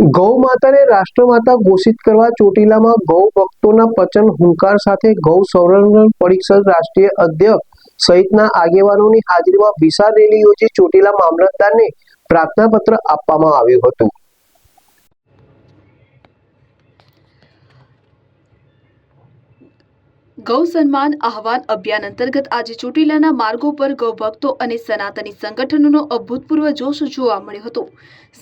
ગૌ માતાને રાષ્ટ્રમાતા ઘોષિત કરવા ચોટીલામાં ગૌ ભક્તોના પ્રચંડ હુંકાર સાથે ગૌ સંરક્ષણ પરિષદ રાષ્ટ્રીય અધ્યક્ષ સહિતના આગેવાનોની હાજરીમાં વિશાળ રેલી યોજી ચોટીલા મામલતદારને પ્રાર્થનાપત્ર આપવામાં આવ્યું હતું। ગૌ સન્માન આહવાન અભિયાન અંતર્ગત આજે ચોટીલાના માર્ગો પર ગૌ ભક્તો અને સનાતની સંગઠનોનો અભૂતપૂર્વ જોશ જોવા મળ્યો હતો।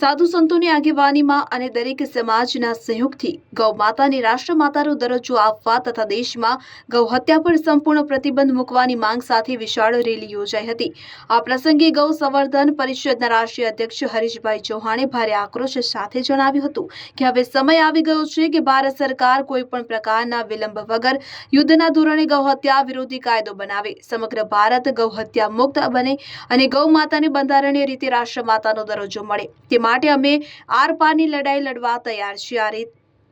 સાધુ સંતોની આગેવાનીમાં અને દરેક સમાજના સહયોગથી ગૌ માતાને રાષ્ટ્રમાતાનો દરજ્જો આપવા તથા દેશમાં ગૌ હત્યા પર સંપૂર્ણ પ્રતિબંધ મૂકવાની માંગ સાથે વિશાળ રેલી યોજાઈ હતી। આ પ્રસંગે ગૌ સંવર્ધન પરિષદના રાષ્ટ્રીય અધ્યક્ષ હરીશભાઈ ચૌહાણે ભારે આક્રોશ સાથે જણાવ્યું હતું કે હવે સમય આવી ગયો છે કે ભારત સરકાર કોઈ પણ પ્રકારના વિલંબ વગર યુદ્ધના ધોરણે ગૌ હત્યા વિરોધી કાયદો બનાવે, સમગ્ર ભારત ગૌ હત્યા મુક્ત બને અને ગૌ માતાને બંધારણીય રીતે રાષ્ટ્રમાતાનો દરજ્જો મળે તે માટે અમે આરપારની લડાઈ લડવા તૈયાર છીએ। આ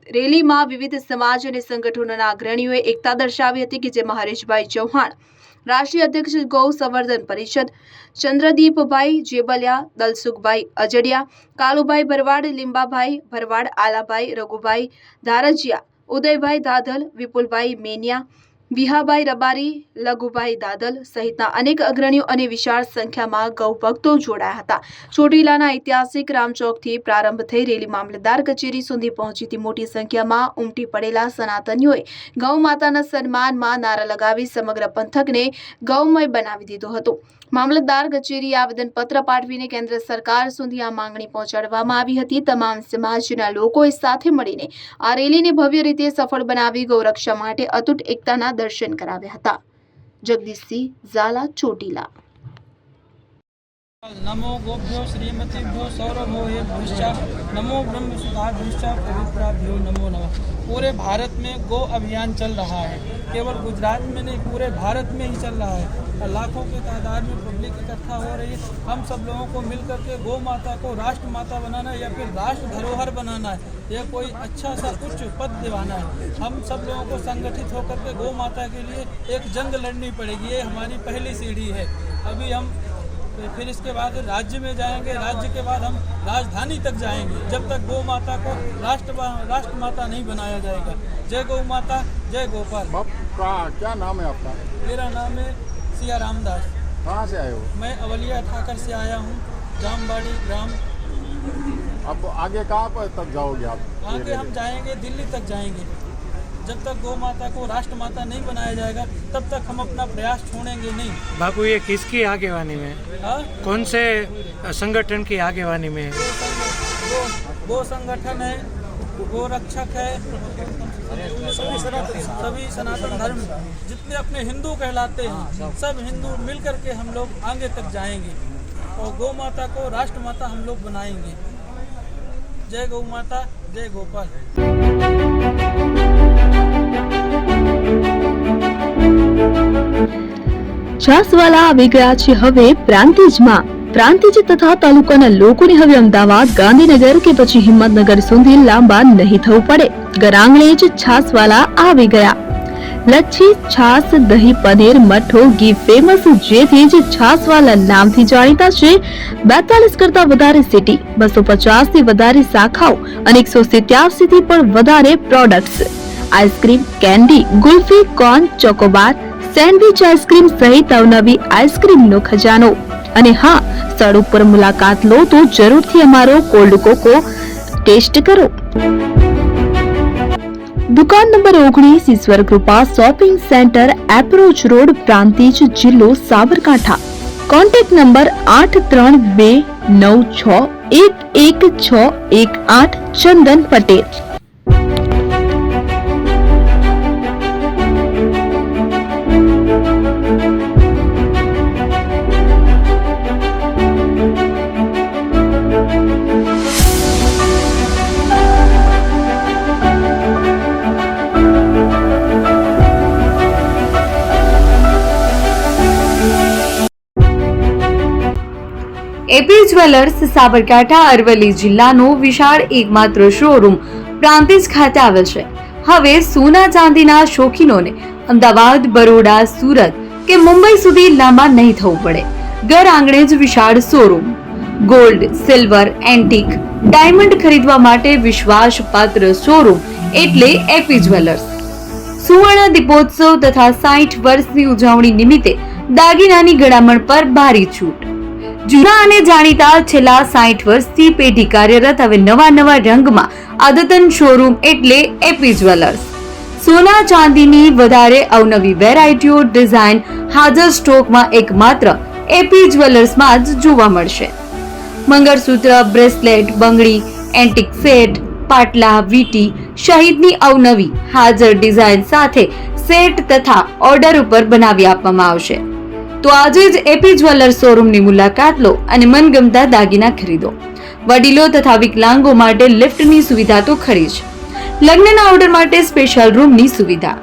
રેલીમાં વિવિધ સમાજ અને સંગઠનોના અગ્રણીઓએ એકતા દર્શાવી હતી કે જેમાં હરીશભાઈ ચૌહાણ રાષ્ટ્રીય અધ્યક્ષ ગૌ સંવર્ધન પરિષદ, ચંદ્રદીપભાઈ જેબલિયા, દલસુખભાઈ અજડિયા, કાલુભાઈ ભરવાડ, લીંબાભાઈ ભરવાડ, આલાભાઈ રઘુભાઈ ધારજીયા, ઉદયભાઈ દાદલ, વિપુલભાઈ મેનિયા, વિહાભાઈ રબારી, લઘુભાઈ દાદલ સહિતના અનેક અગ્રણીઓ અને વિશાળ સંખ્યામાં ગૌ ભક્તો જોડાયા હતા। ચોટીલાના ઐતિહાસિક રામચોકથી પ્રારંભ થઈ રેલી મામલતદાર કચેરી સુધી પહોંચી હતી। મોટી સંખ્યામાં ઉમટી પડેલા સનાતનીઓએ ગૌ માતાના સન્માનમાં નારા લગાવી સમગ્ર પંથકને ગૌમય બનાવી દીધો હતો। મામલતદાર કચેરીએ આવેદનપત્ર પાઠવીને કેન્દ્ર સરકાર સુધી આ માંગણી પહોંચાડવામાં આવી હતી। તમામ સમાજના લોકોએ સાથે મળીને આ રેલીને ભવ્ય રીતે સફળ બનાવી ગૌરક્ષા માટે અતૂટ એકતાના દર્શન કરાવ્યા હતા। જગદીશસિંહ ઝાલા, ચોટીલા। नमो गोभ्यो श्रीमतीभ्यो सौरभो भूष्या नमो ब्रह्म सुधाभ्युष्या पवित्राभ्यो नमो नमः। पूरे भारत में गौ अभियान चल रहा है, केवल गुजरात में नहीं पूरे भारत में ही चल रहा है। लाखों के तादाद में पब्लिक इकट्ठा हो रही है। हम सब लोगों को मिलकर के गौ माता को राष्ट्र माता बनाना है या फिर राष्ट्र धरोहर बनाना है, या कोई अच्छा सा उच्च पद दिवाना है। हम सब लोगों को संगठित होकर के गौ माता के लिए एक जंग लड़नी पड़ेगी। ये हमारी पहली सीढ़ी है। अभी हम फिर इसके बाद राज्य में जाएंगे, राज्य के बाद हम राजधानी तक जाएंगे, जब तक गौ माता को राष्ट्र माता नहीं बनाया जाएगा। जय गौ माता, जय गोपाल। क्या नाम है आपका? मेरा नाम है सिया रामदास। कहाँ से आए हो? मैं अवलिया ठाकर से आया हूँ, जामबाड़ी ग्राम। अब आगे कहाँ पर तक जाओगे आप? आगे हम जाएंगे, दिल्ली तक जाएंगे। जब तक गौ माता को राष्ट्र माता नहीं बनाया जाएगा तब तक हम अपना प्रयास छोड़ेंगे नहीं। बापू, ये किसकी आगेवानी में? कौन से संगठन की आगेवानी में है? गो संगठन है, गो रक्षक है, सभी सनातन धर्म जितने अपने हिंदू कहलाते हैं सब हिंदू मिलकर के हम लोग आगे तक जाएंगे और गौ माता को राष्ट्र माता हम लोग बनाएंगे। जय गौ माता, जय गोपाल। છાસવાલા આવી ગયા છે હવે પ્રાંતિજમાં। પ્રાંતિજ તથા તાલુકાના લોકોને હવે અમદાવાદ, ગાંધીનગર કે પછી હિંમતનગર સુધી લાંબા નહીં થવું પડે। ઘર આંગણે જ છાસવાલા આવી ગયા। લચ્છી, છાસ, દહીં, પનીર, મઠ્ઠો, ઘી ફેમસ, જેથી જ છાસવાલા નામથી જાણીતા છે। 42 કરતા વધારે સિટી, 250 થી વધારે શાખાઓ અને 187 થી પણ વધારે products. Ice cream, candy, kulfi, corn, Chocobar, sandwich ice cream સહિત અવનવી આઈસ્ક્રીમનો ખજાનો। અને હા, સ્થળ ઉપર મુલાકાત લો તો જરૂરથી અમારો કોલ્ડ કોકો ટેસ્ટ કરો। દુકાન number 19, Ishwar Krupa shopping centre, approach road, Prantij, જિલ્લો Sabarkantha. Contact number 8329611618 Chandan Patel. AP jewellers Sabarkantha Aravalli જિલ્લાનો વિશાળ એકમાત્ર શોરૂમ પ્રાંતિજ ખાતે આવેલ છે। હવે સોના ચાંદીના શોખીનોને અમદાવાદ, બરોડા, સુરત કે મુંબઈ સુધી લાંબા નહીં થવું પડે। ઘર આંગણે જ વિશાળ showroom. Gold, silver, antique, diamond ખરીદવા માટે વિશ્વાસપાત્ર શોરૂમ એટલે એપી જ્વેલર્સ. સુવર્ણ દીપોત્સવ તથા 60 વર્ષની ઉજવણી નિમિત્તે દાગીનાની ગળામણ પર ભારી છૂટ. જૂના અને જાણીતા છેલ્લા 60 વર્ષથી પેઢી કાર્યરત હવે નવા રંગમાં અદ્યતન શોરૂમ એટલે એપી જ્વેલર્સ. સોના ચાંદીની વધારે અવનવી વેરાયટીઓ, ડિઝાઇન હાજર સ્ટોકમાં એકમાત્ર એપી જ્વેલર્સમાં જ જોવા મળશે. મંગળસૂત્ર, બ્રેસલેટ, બંગડી, એન્ટિક સેટ, પાટલા, વીટી સહિતની અવનવી હાજર ડિઝાઇન સાથે સેટ તથા ઓર્ડર ઉપર બનાવી આપવામાં આવશે. તો આજે જ એપી જ્વેલર્સ શોરૂમની મુલાકાત લો અને મનગમતા દાગીના ખરીદો. વડીલો તથા વિકલાંગો માટે લિફ્ટની સુવિધા તો ખરી જ. લગ્નના ઓર્ડર માટે સ્પેશિયલ રૂમની સુવિધા.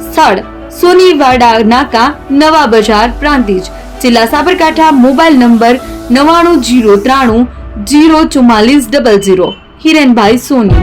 સ્થળ સોનીવાડા નાકા, નવા બજાર, પ્રાંતિજ, જિલ્લા સાબરકાંઠા. Mobile number 9903004400. હિરેનભાઈ સોની.